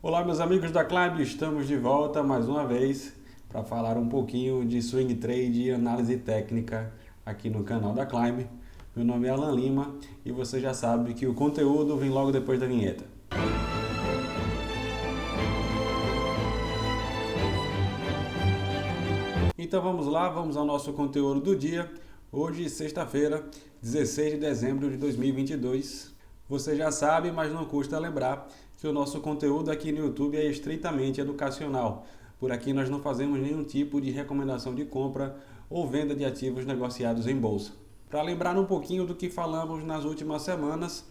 Olá, meus amigos da Climb, estamos de volta mais uma vez para falar um pouquinho de swing trade e análise técnica aqui no canal da Climb. Meu nome é Alan Lima e você já sabe que o conteúdo vem logo depois da vinheta. Então vamos lá, vamos ao nosso conteúdo do dia. Hoje, sexta-feira, 16 de dezembro de 2022. Você já sabe, mas não custa lembrar que o nosso conteúdo aqui no YouTube é estritamente educacional. Por aqui nós não fazemos nenhum tipo de recomendação de compra ou venda de ativos negociados em bolsa. Para lembrar um pouquinho do que falamos nas últimas semanas,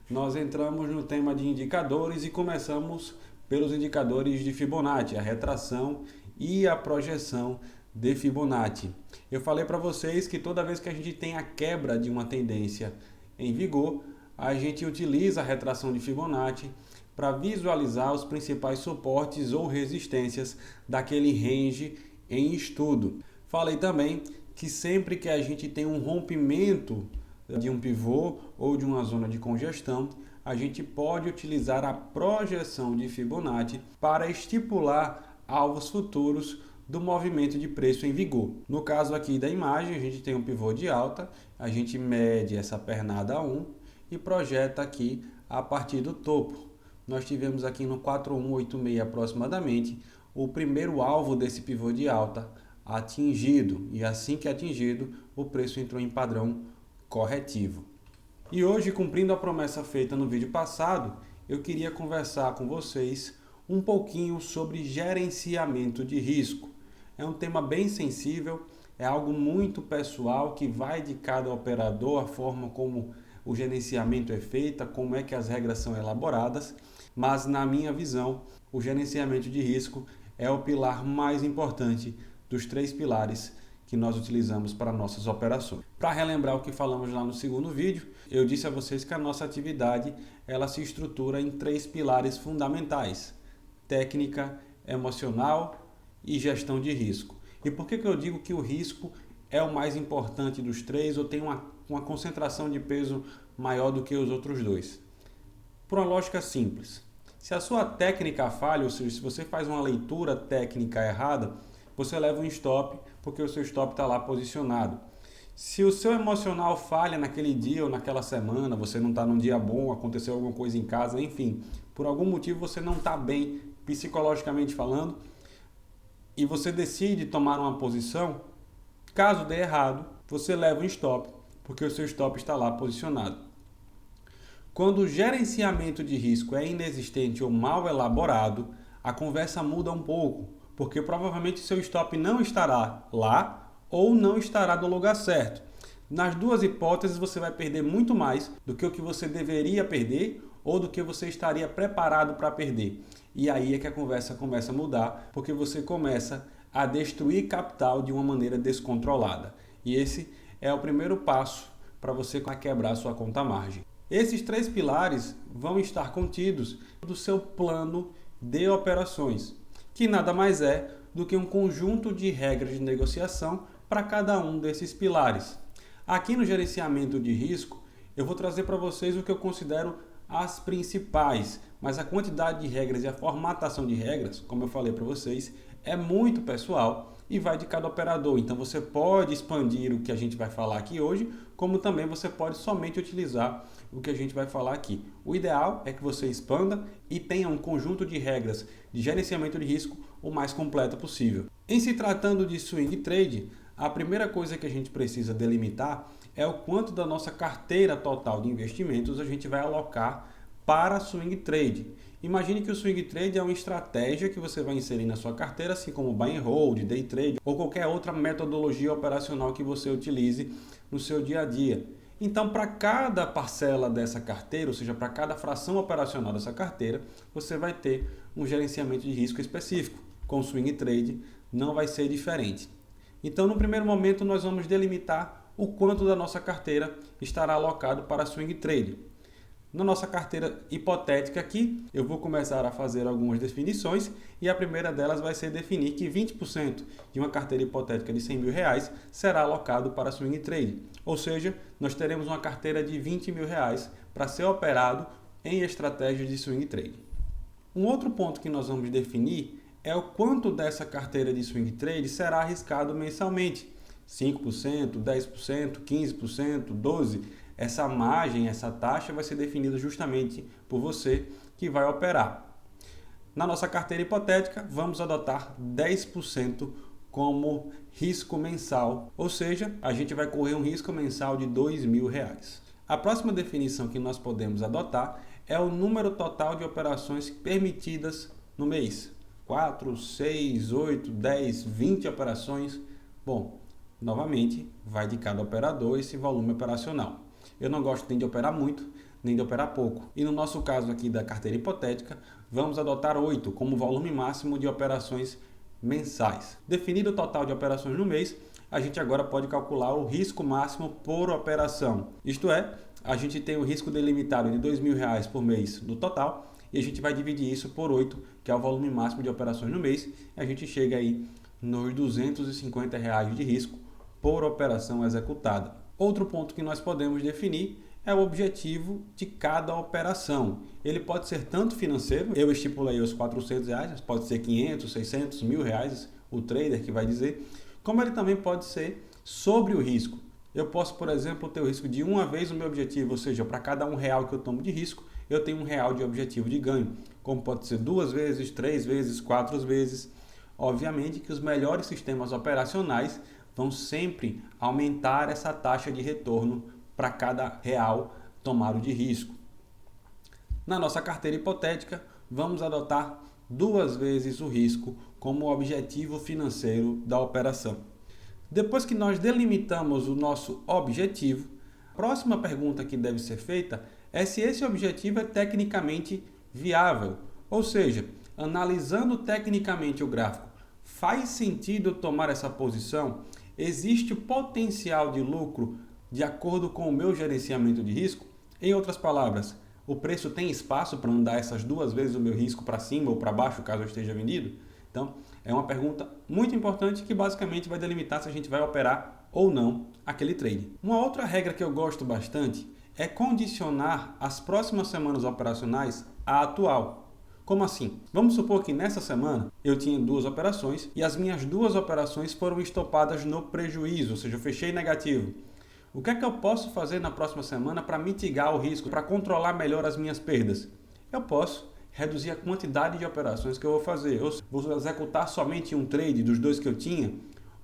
nós entramos no tema de indicadores e começamos pelos indicadores de Fibonacci, a retração e a projeção de Fibonacci. Eu falei para vocês que toda vez que a gente tem a quebra de uma tendência em vigor, a gente utiliza a retração de Fibonacci para visualizar os principais suportes ou resistências daquele range em estudo. Falei também que sempre que a gente tem um rompimento de um pivô ou de uma zona de congestão, a gente pode utilizar a projeção de Fibonacci para estipular alvos futuros do movimento de preço em vigor. No caso aqui da imagem, a gente tem um pivô de alta, a gente mede essa pernada 1 e projeta aqui a partir do topo. Nós tivemos aqui no 4186 aproximadamente o primeiro alvo desse pivô de alta atingido, e assim que atingido, o preço entrou em padrão corretivo. E hoje, cumprindo a promessa feita no vídeo passado, eu queria conversar com vocês um pouquinho sobre gerenciamento de risco. É um tema bem sensível, é algo muito pessoal que vai de cada operador, a forma como o gerenciamento é feito, como é que as regras são elaboradas, mas na minha visão, o gerenciamento de risco é o pilar mais importante dos 3 pilares que nós utilizamos para nossas operações. Para relembrar o que falamos lá no segundo vídeo, eu disse a vocês que a nossa atividade ela se estrutura em 3 pilares fundamentais: técnica, emocional e gestão de risco. E por que eu digo que o risco é o mais importante dos 3 ou tem uma concentração de peso maior do que os outros 2? Por uma lógica simples. Se a sua técnica falha, ou seja, se você faz uma leitura técnica errada, você leva um stop, porque o seu stop está lá posicionado. Se o seu emocional falha naquele dia ou naquela semana, você não está num dia bom, aconteceu alguma coisa em casa, enfim, por algum motivo você não está bem psicologicamente falando, e você decide tomar uma posição, caso dê errado, você leva um stop, porque o seu stop está lá posicionado. Quando o gerenciamento de risco é inexistente ou mal elaborado, a conversa muda um pouco, porque provavelmente seu stop não estará lá ou não estará no lugar certo. Nas duas hipóteses, você vai perder muito mais do que o que você deveria perder ou do que você estaria preparado para perder. E aí é que a conversa começa a mudar, porque você começa a destruir capital de uma maneira descontrolada. E esse é o primeiro passo para você quebrar sua conta margem. Esses 3 pilares vão estar contidos no seu plano de operações, que nada mais é do que um conjunto de regras de negociação para cada um desses pilares. Aqui no gerenciamento de risco, eu vou trazer para vocês o que eu considero as principais, mas a quantidade de regras e a formatação de regras, como eu falei para vocês, é muito pessoal e vai de cada operador. Então você pode expandir o que a gente vai falar aqui hoje, como também você pode somente utilizar o que a gente vai falar aqui. O ideal é que você expanda e tenha um conjunto de regras de gerenciamento de risco o mais completo possível. Em se tratando de swing trade, a primeira coisa que a gente precisa delimitar é o quanto da nossa carteira total de investimentos a gente vai alocar para swing trade. Imagine que o swing trade é uma estratégia que você vai inserir na sua carteira, assim como buy and hold, day trade ou qualquer outra metodologia operacional que você utilize no seu dia a dia. Então, para cada parcela dessa carteira, ou seja, para cada fração operacional dessa carteira, você vai ter um gerenciamento de risco específico. Com o swing trade não vai ser diferente. Então, no primeiro momento, nós vamos delimitar o quanto da nossa carteira estará alocado para swing trade. Na nossa carteira hipotética aqui, eu vou começar a fazer algumas definições e a primeira delas vai ser definir que 20% de uma carteira hipotética de R$100 mil será alocado para swing trade. Ou seja, nós teremos uma carteira de R$20 mil para ser operado em estratégias de swing trade. Um outro ponto que nós vamos definir é o quanto dessa carteira de swing trade será arriscado mensalmente. 5%, 10%, 15%, 12%. Essa margem, essa taxa vai ser definida justamente por você que vai operar. Na nossa carteira hipotética, vamos adotar 10% como risco mensal, ou seja, a gente vai correr um risco mensal de R$2.000. A próxima definição que nós podemos adotar é o número total de operações permitidas no mês. 4, 6, 8, 10, 20 operações. Bom, novamente, vai de cada operador esse volume operacional. Eu não gosto nem de operar muito, nem de operar pouco. E no nosso caso aqui da carteira hipotética, vamos adotar 8 como volume máximo de operações mensais. Definido o total de operações no mês, a gente agora pode calcular o risco máximo por operação. Isto é, a gente tem o risco delimitado de R$2.000 por mês no total e a gente vai dividir isso por 8, que é o volume máximo de operações no mês, e a gente chega aí nos R$250 de risco por operação executada. Outro ponto que nós podemos definir é o objetivo de cada operação. Ele pode ser tanto financeiro, eu estipulei os R$400, pode ser 500, 600, R$1.000, o trader que vai dizer, como ele também pode ser sobre o risco. Eu posso, por exemplo, ter o risco de uma vez o meu objetivo, ou seja, para cada R$1 que eu tomo de risco, eu tenho R$1 de objetivo de ganho, como pode ser 2 vezes, 3 vezes, 4 vezes. Obviamente que os melhores sistemas operacionais vão sempre aumentar essa taxa de retorno para cada R$1 tomado de risco. Na nossa carteira hipotética, vamos adotar 2 vezes o risco como objetivo financeiro da operação. Depois que nós delimitamos o nosso objetivo, a próxima pergunta que deve ser feita é se esse objetivo é tecnicamente viável. Ou seja, analisando tecnicamente o gráfico, faz sentido tomar essa posição? Existe potencial de lucro de acordo com o meu gerenciamento de risco? Em outras palavras, o preço tem espaço para andar essas 2 vezes o meu risco para cima ou para baixo caso eu esteja vendido? Então, é uma pergunta muito importante que basicamente vai delimitar se a gente vai operar ou não aquele trade. Uma outra regra que eu gosto bastante é condicionar as próximas semanas operacionais à atual. Como assim? Vamos supor que nessa semana eu tinha 2 operações e as minhas 2 operações foram estopadas no prejuízo, ou seja, eu fechei negativo. O que é que eu posso fazer na próxima semana para mitigar o risco, para controlar melhor as minhas perdas? Eu posso reduzir a quantidade de operações que eu vou fazer. Eu vou executar somente um trade dos 2 que eu tinha,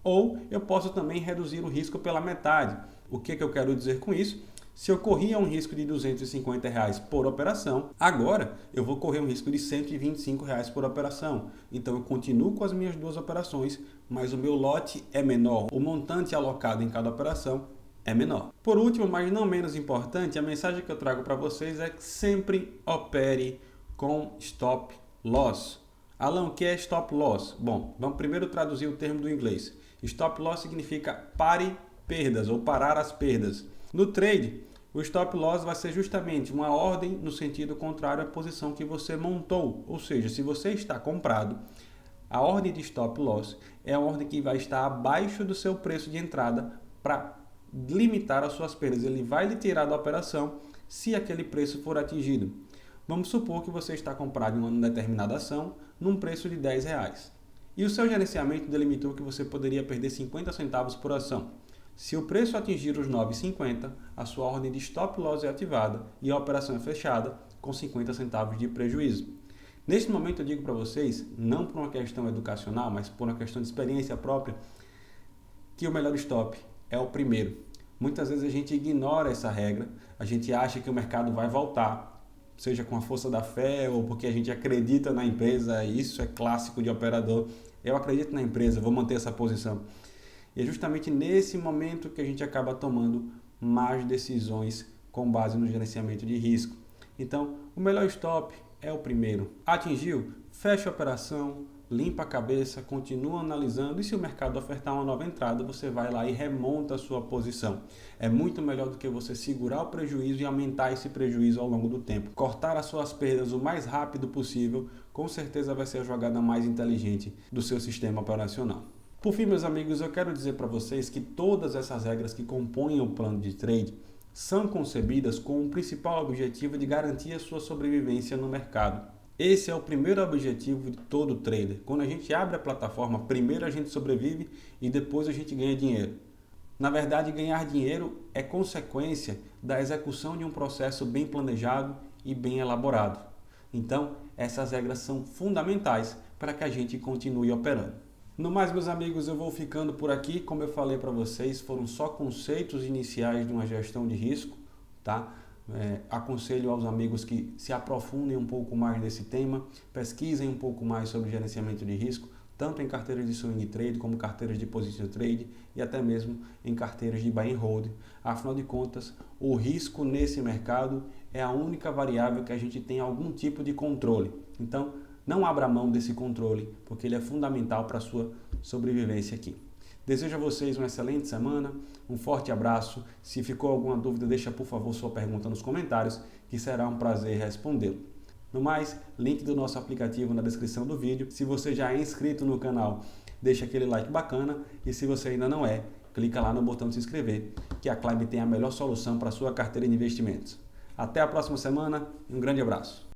ou eu posso também reduzir o risco pela metade. O que eu quero dizer com isso? Se eu corria um risco de R$250 por operação, agora eu vou correr um risco de R$125 por operação. Então eu continuo com as minhas 2 operações, mas o meu lote é menor. O montante alocado em cada operação é menor. Por último, mas não menos importante, a mensagem que eu trago para vocês é que sempre opere com stop loss. Alan, o que é stop loss? Bom, vamos primeiro traduzir o termo do inglês. Stop loss significa pare perdas ou parar as perdas. No trade, o stop loss vai ser justamente uma ordem no sentido contrário à posição que você montou. Ou seja, se você está comprado, a ordem de stop loss é a ordem que vai estar abaixo do seu preço de entrada para limitar as suas perdas. Ele vai lhe tirar da operação se aquele preço for atingido. Vamos supor que você está comprado em uma determinada ação num preço de R$10. E o seu gerenciamento delimitou que você poderia perder 50 centavos por ação. Se o preço atingir os 9,50, a sua ordem de stop loss é ativada e a operação é fechada com 50 centavos de prejuízo. Neste momento eu digo para vocês, não por uma questão educacional, mas por uma questão de experiência própria, que o melhor stop é o primeiro. Muitas vezes a gente ignora essa regra, a gente acha que o mercado vai voltar, seja com a força da fé ou porque a gente acredita na empresa. Isso é clássico de operador. Eu acredito na empresa, vou manter essa posição. E é justamente nesse momento que a gente acaba tomando más decisões com base no gerenciamento de risco. Então, o melhor stop é o primeiro. Atingiu? Fecha a operação, limpa a cabeça, continua analisando e se o mercado ofertar uma nova entrada, você vai lá e remonta a sua posição. É muito melhor do que você segurar o prejuízo e aumentar esse prejuízo ao longo do tempo. Cortar as suas perdas o mais rápido possível, com certeza vai ser a jogada mais inteligente do seu sistema operacional. Por fim, meus amigos, eu quero dizer para vocês que todas essas regras que compõem o plano de trade são concebidas com o principal objetivo de garantir a sua sobrevivência no mercado. Esse é o primeiro objetivo de todo trader. Quando a gente abre a plataforma, primeiro a gente sobrevive e depois a gente ganha dinheiro. Na verdade, ganhar dinheiro é consequência da execução de um processo bem planejado e bem elaborado. Então, essas regras são fundamentais para que a gente continue operando. No mais, meus amigos, eu vou ficando por aqui. Como eu falei para vocês, foram só conceitos iniciais de uma gestão de risco, tá? Aconselho aos amigos que se aprofundem um pouco mais nesse tema, pesquisem um pouco mais sobre gerenciamento de risco, tanto em carteiras de swing trade como carteiras de position trade e até mesmo em carteiras de buy and hold. Afinal de contas, o risco nesse mercado é a única variável que a gente tem algum tipo de controle. Então, não abra mão desse controle, porque ele é fundamental para a sua sobrevivência aqui. Desejo a vocês uma excelente semana, um forte abraço. Se ficou alguma dúvida, deixa por favor sua pergunta nos comentários, que será um prazer respondê-lo. No mais, link do nosso aplicativo na descrição do vídeo. Se você já é inscrito no canal, deixa aquele like bacana. E se você ainda não é, clica lá no botão de se inscrever, que a Climb tem a melhor solução para a sua carteira de investimentos. Até a próxima semana e um grande abraço.